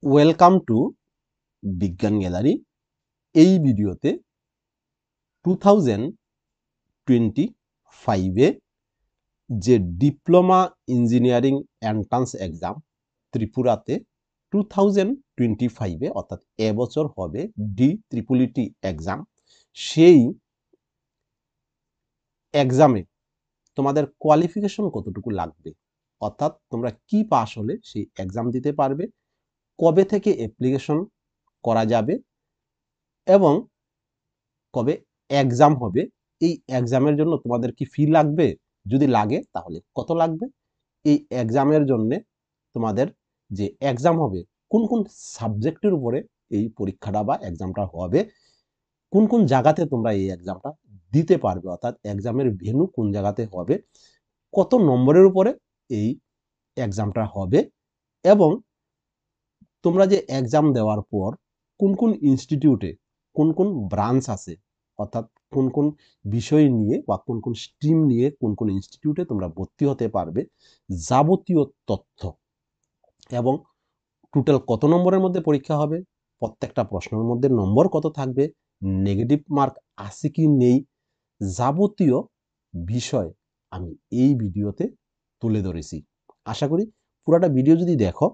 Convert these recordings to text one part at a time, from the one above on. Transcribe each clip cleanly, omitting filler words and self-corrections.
Welcome to বিজ্ঞান gallery. এই ভিডিওতে 2025-এ যে ডিপ্লোমা ইঞ্জিনিয়ারিং এন্ট্রান্স এক্সাম ত্রিপুরাতে 2025-এ অর্থাৎ এবছর হবে DEET এক্সাম। সেই এক্সামে তোমাদের কোয়ালিফিকেশন কতটুকু লাগবে, অর্থাৎ তোমরা কি পাস হলে সেই এক্সাম দিতে পারবে, কবে থেকে অ্যাপ্লিকেশন করা যাবে এবং কবে এক্সাম হবে, এই এক্সামের জন্য তোমাদের কি ফি লাগবে, যদি লাগে তাহলে কত লাগবে, এই এক্সামের জন্য তোমাদের যে এক্সাম হবে কোন কোন সাবজেক্টের উপরে এই পরীক্ষাটা বা এক্সামটা হবে, কোন কোন জায়গাতে তোমরা এই এক্সামটা দিতে পারবে, অর্থাৎ এক্সামের ভেন্যু কোন জায়গাতে হবে, কত নম্বরের উপরে এই এক্সামটা হবে এবং তোমরা যে এক্সাম দেওয়ার পর কোন কোন ইনস্টিটিউটে কোন কোন ব্রাঞ্চ আছে, অর্থাৎ কোন কোন বিষয় নিয়ে বা কোন কোন স্ট্রিম নিয়ে কোন কোন ইনস্টিটিউটে তোমরা ভর্তি হতে পারবে, যাবতীয় তথ্য এবং টোটাল কত নম্বরের মধ্যে পরীক্ষা হবে, প্রত্যেকটা প্রশ্নের মধ্যে নম্বর কত থাকবে, নেগেটিভ মার্ক আছে কি নেই, যাবতীয় বিষয় আমি এই ভিডিওতে তুলে ধরেছি। আশা করি পুরোটা ভিডিও যদি দেখো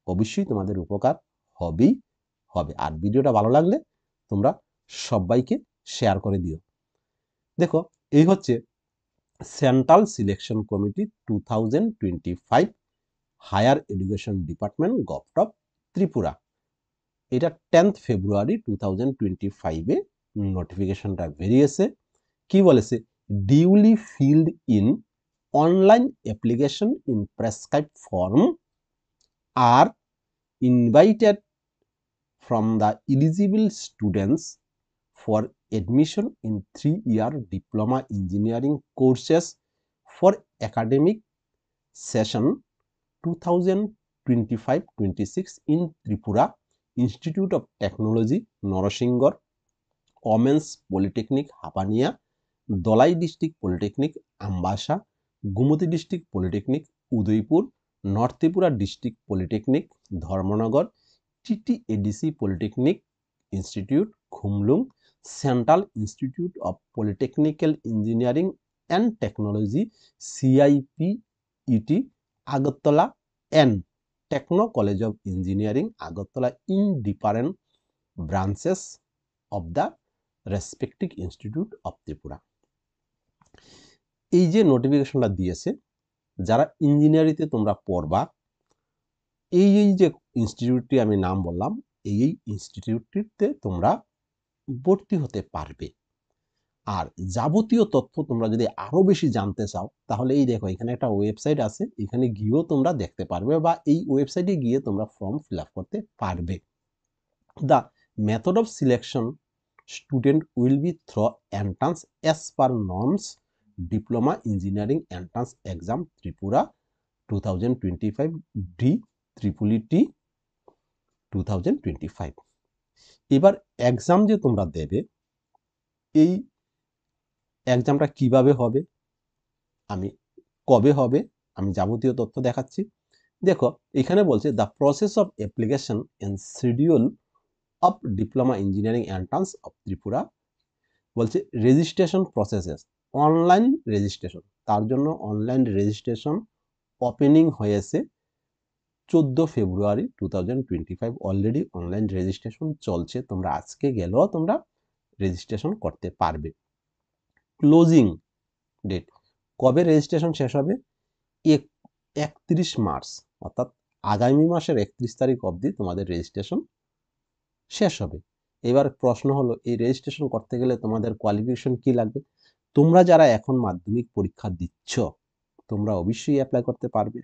অবশ্যই তোমাদের উপকার হবেই হবে। আর ভিডিওটা ভালো লাগলে তোমরা সবাইকে শেয়ার করে দিও। দেখো, এই হচ্ছে central selection committee 2025 higher education department গভটপ ত্রিপুরা। এটা 10th ফেব্রুয়ারি 2025-এ নোটিফিকেশনটা বেরিয়েছে। কি বলেছে, duly filled in online application in prescribed form আর invited from the eligible students for admission in 3-year diploma engineering courses for academic session 2025-26 in Tripura Institute of Technology, Norosingor, Women's Polytechnic, Hapania, Dolai District Polytechnic, Ambasha, Gumoti District Polytechnic, Udaipur, North Tripura District Polytechnic, Dharmanagar, TTADC Polytechnic Institute, Khumlung, Central Institute of Polytechnical Engineering and Technology, CIPET, Agartala, and Techno College of Engineering, Agartala, in different branches of the respective Institute of Tripura. এই যে নোটিফিকেশনটা দিয়েছে, যারা ইঞ্জিনিয়ারিংতে তোমরা পড়বা, এই যে ইনস্টিটিউটটি আমি নাম বললাম, এই ইনস্টিটিউটটিতে তোমরা ভর্তি হতে পারবে। আর যাবতীয় তথ্য তোমরা যদি আরো বেশি জানতে চাও তাহলে এই দেখো, এখানে একটা ওয়েবসাইট আছে, এখানে গিয়েও তোমরা দেখতে পারবে বা এই ওয়েবসাইটে গিয়ে তোমরা ফর্ম ফিল আপ করতে পারবে। The method of selection student will be through entrance as per norms diploma engineering entrance exam Tripura 2025 DEET 2025। এবার এক্সাম যে তোমরা দেবে, এই এক্সামটা কিভাবে হবে, আমি কবে হবে, আমি যাবতীয় তথ্য দেখাচ্ছি। দেখো, এখানে বলছে the process of application and schedule of diploma engineering entrance of Tripura. বলছে রেজিস্ট্রেশন প্রসেসেস, অনলাইন রেজিস্ট্রেশন, তার জন্য অনলাইন রেজিস্ট্রেশন ওপেনিং হয়েছে 14 ফেব্রুয়ারি 2025। অলরেডি অনলাইন রেজিস্ট্রেশন চলছে, তোমরা আজকে গেলেও তোমরা রেজিস্ট্রেশন করতে পারবে। ক্লোজিং ডেট, কবে রেজিস্ট্রেশন শেষ হবে, 31 মার্চ, অর্থাৎ আগামী মাসের 31 তারিখ অবধি তোমাদের রেজিস্ট্রেশন শেষ হবে। এবার প্রশ্ন হলো, এই রেজিস্ট্রেশন করতে গেলে তোমাদের কোয়ালিফিকেশন কি লাগবে। তোমরা যারা এখন মাধ্যমিক পরীক্ষা দিচ্ছ তোমরা অবশ্যই অ্যাপ্লাই করতে পারবে।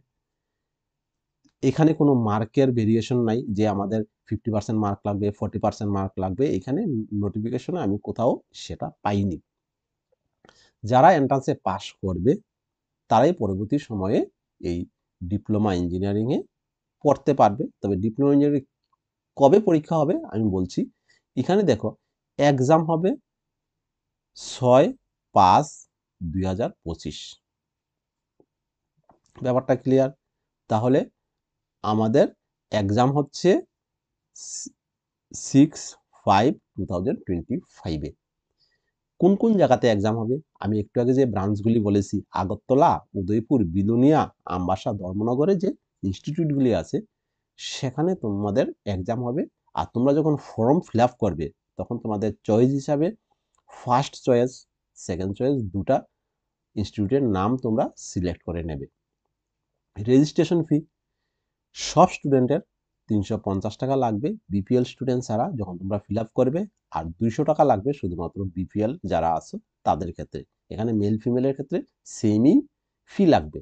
এখানে কোনো মার্কের ভেরিয়েশন নাই যে আমাদের 50% মার্ক লাগবে, 40% মার্ক লাগবে, এখানে নোটিফিকেশনে আমি কোথাও সেটা পাইনি। যারা এন্ট্রান্সে পাস করবে তারাই পরবর্তী সময়ে এই ডিপ্লোমা ইঞ্জিনিয়ারিংয়ে পড়তে পারবে। তবে ডিপ্লোমা ইঞ্জিনিয়ারিং কবে পরীক্ষা হবে আমি বলছি। এখানে দেখো, এক্সাম হবে 6/5/2025। ব্যাপারটা ক্লিয়ার? তাহলে আমাদের এক্সাম হচ্ছে 6/5/2025 কোন কোন জায়গাতে এক্সাম হবে আমি একটু আগে যে ব্রাঞ্চগুলি বলেছি আগরতলা, উদয়পুর, বিলোনিয়া, আমবাসা, ধর্মনগরে যে ইনস্টিটিউটগুলি আছে সেখানে তোমাদের এক্সাম হবে। আর তোমরা যখন ফর্ম ফিল আপ করবে তখন তোমাদের চয়েস হিসাবে ফার্স্ট চয়েস, সেকেন্ড চয়েস দুটা ইনস্টিটিউটের নাম তোমরা সিলেক্ট করে নেবে। রেজিস্ট্রেশন ফি সব স্টুডেন্টের 350 টাকা লাগবে বিপিএল স্টুডেন্ট ছাড়া যখন তোমরা ফিল আপ করবে, আর 200 টাকা লাগবে শুধুমাত্র বিপিএল যারা আছে তাদের ক্ষেত্রে। এখানে মেল ফিমেলের ক্ষেত্রে সেমই ফি লাগবে।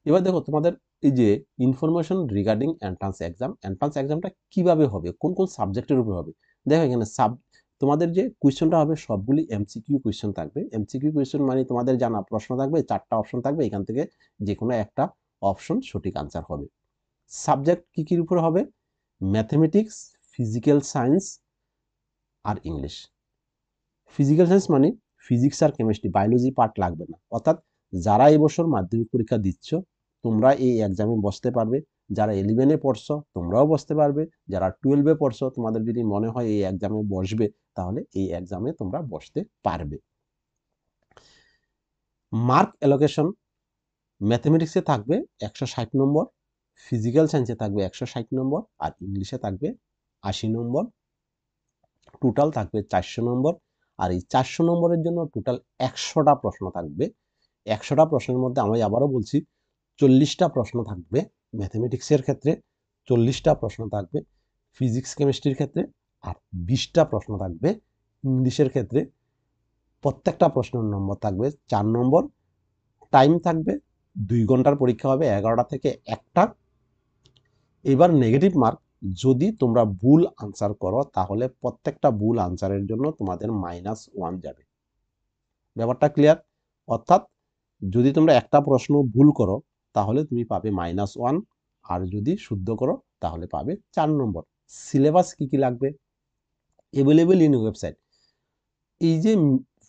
এবার দেখো তোমাদের এই যে ইনফরমেশন রিগার্ডিং এন্ট্রান্স এক্সামটা কিভাবে হবে, কোন কোন সাবজেক্টের উপর হবে। দেখো এখানে তোমাদের যে কোয়েশ্চনটা হবে সবগুলি এমসিকিউ কোয়েশ্চন থাকবে। এমসিকিউ কোয়েশ্চন মানে তোমাদের জানা প্রশ্ন থাকবে, 4টা অপশন থাকবে, এখান থেকে যে কোনো একটা অপশন সঠিক আনসার হবে। সাবজেক্ট কি কি উপর হবে, ম্যাথমেটিক্স, ফিজিক্যাল সায়েন্স আর ইংলিশ। ফিজিক্যাল সায়েন্স মানে ফিজিক্স আর কেমিস্ট্রি, বায়োলজি পার্ট লাগবে না। অর্থাৎ যারা এবছর মাধ্যমিক পরীক্ষা দিচ্ছ তোমরা এই এক্সামে বসতে পারবে, যারা 11-এ পড়ছো তোমরাও বসতে পারবে, যারা 12-এ পড়ছো তোমাদের যদি মনে হয় এই এক্সামে বসবে তাহলে এই এক্সামে তোমরা বসতে পারবে। মার্ক অ্যালোকেশন ম্যাথমেটিক্সে থাকবে 160 নম্বর, ফিজিক্যাল সায়েন্সে থাকবে 160 নম্বর আর ইংলিশে থাকবে 80 নম্বর, টোটাল থাকবে 400 নম্বর। আর এই 400 নম্বরের জন্য টোটাল 100টা প্রশ্ন থাকবে। 100টা প্রশ্নের মধ্যে আমি আবারও বলছি 40টা প্রশ্ন থাকবে ম্যাথমেটিক্সের ক্ষেত্রে, 40টা প্রশ্ন থাকবে ফিজিক্স কেমিস্ট্রির ক্ষেত্রে, আর 20টা প্রশ্ন থাকবে ইংলিশের ক্ষেত্রে। প্রত্যেকটা প্রশ্নের নম্বর থাকবে 4 নম্বর, টাইম থাকবে 2 ঘন্টার পরীক্ষা হবে 11টা থেকে 1টা। এবার নেগেটিভ মার্ক, যদি তোমরা ভুল আনসার করো তাহলে প্রত্যেকটা ভুল আনসারের জন্য তোমাদের -1 যাবে। ব্যাপারটা ক্লিয়ার? অর্থাৎ যদি তোমরা একটা প্রশ্ন ভুল করো তাহলে তুমি পাবে -1, আর যদি শুদ্ধ করো তাহলে পাবে 4 নম্বর। সিলেবাস কি কি লাগবে, অ্যাভেলেবল ইন ওয়েবসাইট। এই যে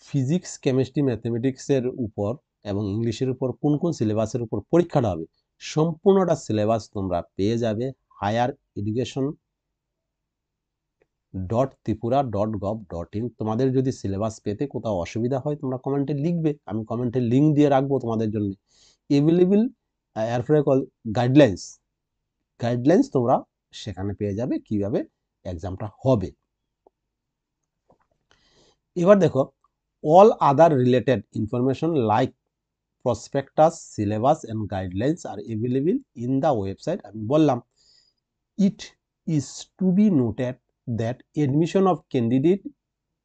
ফিজিক্স, কেমিস্ট্রি, ম্যাথমেটিক্সের উপর এবং ইংলিশের উপর কোন কোন সিলেবাসের উপর পরীক্ষাটা হবে সম্পূর্ণটা সিলেবাস তোমরা পেয়ে যাবে highereducation.tripura.gov.in। তোমাদের যদি সিলেবাস পেতে কোথাও অসুবিধা হয় তোমরা কমেন্টে লিখবে, আমি কমেন্টে লিঙ্ক দিয়ে রাখবো তোমাদের জন্য। অ্যাভেলেবল এরপরে গাইডলাইন্স তোমরা সেখানে পেয়ে যাবে কিভাবে এক্সামটা হবে। এবার দেখো all other related information like prospectus, syllabus and guidelines are available in the website। আমি বললাম it is to be noted that admission of candidate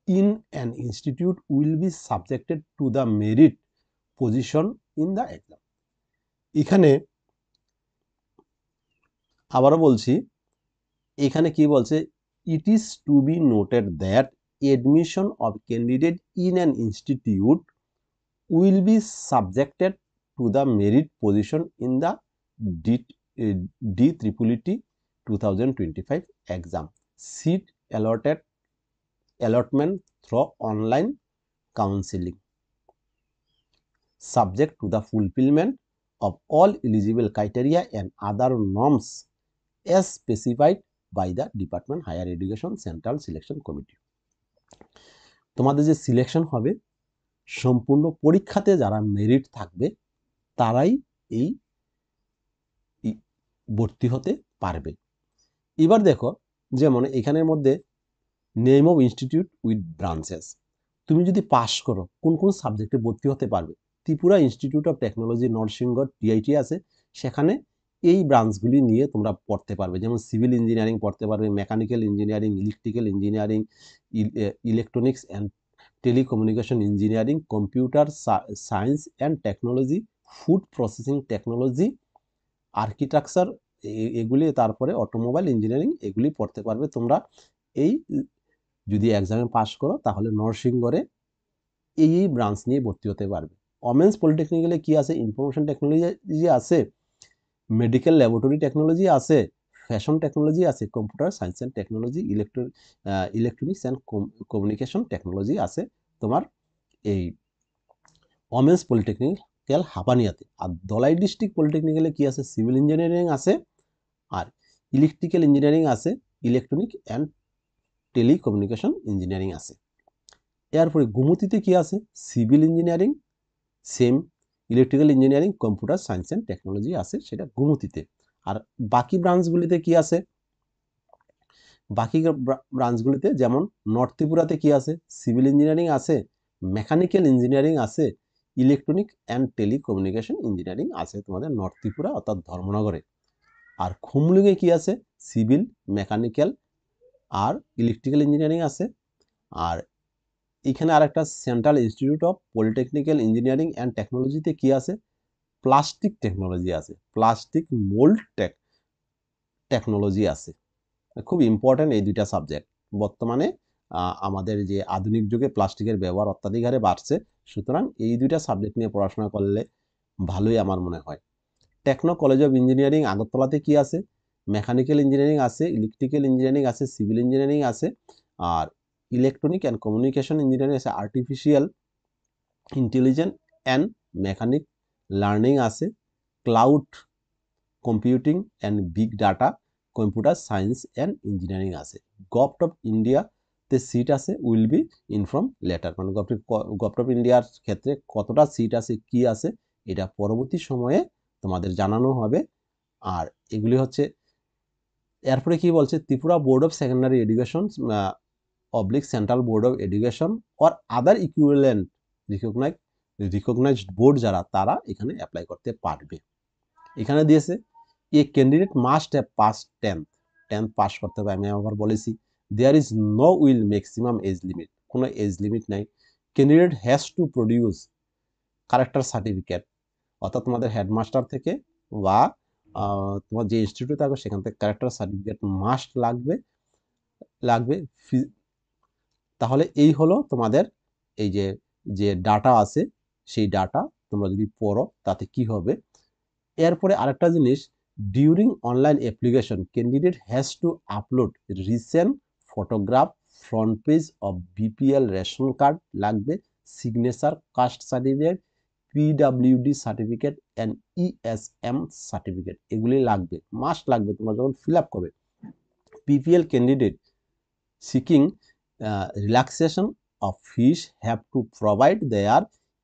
in an institute will be subjected to the merit position in the exam। এখানে আবারও বলছি, এখানে কি বলছে, it is to be noted that admission of candidate in an institute will be subjected to the merit position in the DEET 2025 exam, seat allotment through online counseling, subject to the fulfillment of all eligible criteria and other norms as specified by the Department Higher Education Central Selection Committee। তোমাদের যে selection হবে সম্পূর্ণ পরীক্ষাতে যারা merit থাকবে তারাই এই ভর্তি হতে পারবে। এবার দেখো যেমন এখানের মধ্যে name of institute with branches, তুমি যদি পাস করো কোন কোন সাবজেক্টে ভর্তি হতে পারবে। Tripura institute of technology Narsingh TIT আছে, সেখানে এই ব্রাঞ্চগুলি নিয়ে তোমরা পড়তে পারবে। যেমন সিভিল ইঞ্জিনিয়ারিং পড়তে পারবে, mechanical engineering, electrical engineering, electronics and telecommunication engineering, computer science and technology, food processing technology, architecture এগুলি, তারপরে অটোমোবাইল ইঞ্জিনিয়ারিং এগুলি পড়তে পারবে তোমরা। এই যদি এক্সামে পাস করো তাহলে নরসিংগড়ে এই ব্রাঞ্চ নিয়ে ভর্তি হতে পারবে। ওমেন্স পলিটেকনিক্যালে কি আছে, ইনফরমেশন টেকনোলজি আছে, মেডিকেল ল্যাবরেটরি টেকনোলজি আছে, ফ্যাশন টেকনোলজি আছে, computer science and technology, electronics and communication technology আছে তোমার এই ওমেন্স পলিটেকনিক কেল হাপানিয়াতে। আর ধলাই ডিস্ট্রিক্ট পলিটেকনিক্যালে কি আছে, সিভিল ইঞ্জিনিয়ারিং আছে, আর ইলেকট্রিক্যাল ইঞ্জিনিয়ারিং আছে, ইলেকট্রনিক অ্যান্ড টেলিকমিউনিকেশন ইঞ্জিনিয়ারিং আছে। এরপরে গুমতিতে কি আছে, civil engineering, same electrical engineering, computer science and technology আছে, সেটা গুমতিতে। আর বাকি ব্রাঞ্চগুলিতে কি আছে, বাকি ব্রাঞ্চগুলিতে যেমন নর্থ ত্রিপুরাতে কি আছে, সিভিল ইঞ্জিনিয়ারিং আছে, মেকানিক্যাল ইঞ্জিনিয়ারিং আছে, ইলেকট্রনিক অ্যান্ড টেলিকমিউনিকেশন ইঞ্জিনিয়ারিং আছে তোমাদের নর্থ ত্রিপুরা অর্থাৎ ধর্মনগরে। আর খুমলুঙে কি আছে, সিভিল, মেকানিক্যাল আর ইলেকট্রিক্যাল ইঞ্জিনিয়ারিং আছে। আর এখানে আরেকটা central institute of polytechnical engineering and টেকনোলজিতে কি আছে, প্লাস্টিক টেকনোলজি আছে, প্লাস্টিক মোল্ড টেকনোলজি আছে। খুব ইম্পর্টেন্ট এই দুইটা সাবজেক্ট। বর্তমানে আমাদের যে আধুনিক যুগে প্লাস্টিকের ব্যবহার অত্যাধিক হারে বাড়ছে, সুতরাং এই দুইটা সাবজেক্ট নিয়ে পড়াশোনা করলে ভালোই আমার মনে হয়। টেকনো কলেজ অফ ইঞ্জিনিয়ারিং আগরতলাতে কি আছে, মেকানিক্যাল ইঞ্জিনিয়ারিং আছে, ইলেকট্রিক্যাল ইঞ্জিনিয়ারিং আছে, সিভিল ইঞ্জিনিয়ারিং আছে, আর ইলেকট্রনিক অ্যান্ড কমিউনিকেশন ইঞ্জিনিয়ারিং আছে, artificial intelligence and mechanic learning আছে, cloud computing and big data, computer science and engineering আছে। গভর্নমেন্ট অফ ইন্ডিয়াতে সিট আছে, উইল বি ইনফর্ম লেটার, মানে গভর্নমেন্ট অফ ইন্ডিয়ার ক্ষেত্রে কতটা সিট আছে, কি আছে, এটা পরবর্তী সময়ে তোমাদের জানানো হবে। আর এগুলি হচ্ছে, এরপরে কি বলছে, Tripura board of secondary education oblique central board of education or other equivalent recognized board যারা, তারা এখানে অ্যাপ্লাই করতে পারবে। এখানে দিয়েছে a candidate must have pass 10th pass করতে হবে। আমি আবার বলেছি there is no will maximum age limit, কোনো এজ লিমিট নাই। Candidate has to produce character certificate, অর্থাৎ তোমাদের হেডমাস্টার থেকে বা তোমার যে ইনস্টিটিউট থাকবে সেখান থেকে ক্যারেক্টার সার্টিফিকেট মাস্ট লাগবে। তাহলে এই হলো তোমাদের এই যে ডাটা আছে, সেই ডাটা তোমরা যদি পড়ো তাতে কি হবে। এরপরে আরেকটা জিনিস, during online application candidate has to upload recent photograph, front page of BPL ration card লাগবে, signature, caste certificate, PWD certificate and ESM certificate, এগুলি লাগবে, মাস্ট লাগবে তোমরা যখন ফিল আপ করবে। BPL candidate seeking relaxation of fees have to provide their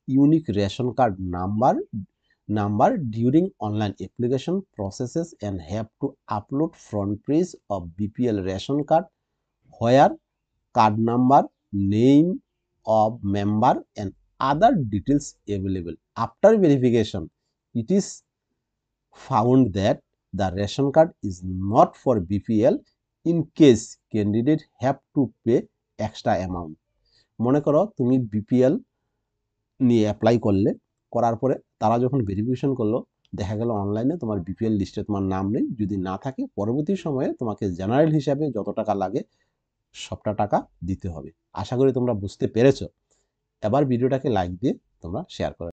unique ration card number during online application processes and have to upload front page of BPL ration card where card number, name of member and other details available. After verification, it is found that the ration card is not for BPL. In case candidate have to pay extra amount. মনে করো তুমি BPL নিয়ে apply করার পরে তারা যখন verification করলো, দেখা গেল অনলাইনে তোমার বিপিএল লিস্টে তোমার নাম নেই। যদি না থাকে, পরবর্তী সময়ে তোমাকে জেনারেল হিসাবে যত টাকা লাগে সবটা টাকা দিতে হবে। আশা করি তোমরা বুঝতে পেরেছো। এবার ভিডিওটাকে লাইক দিয়ে তোমরা শেয়ার করো।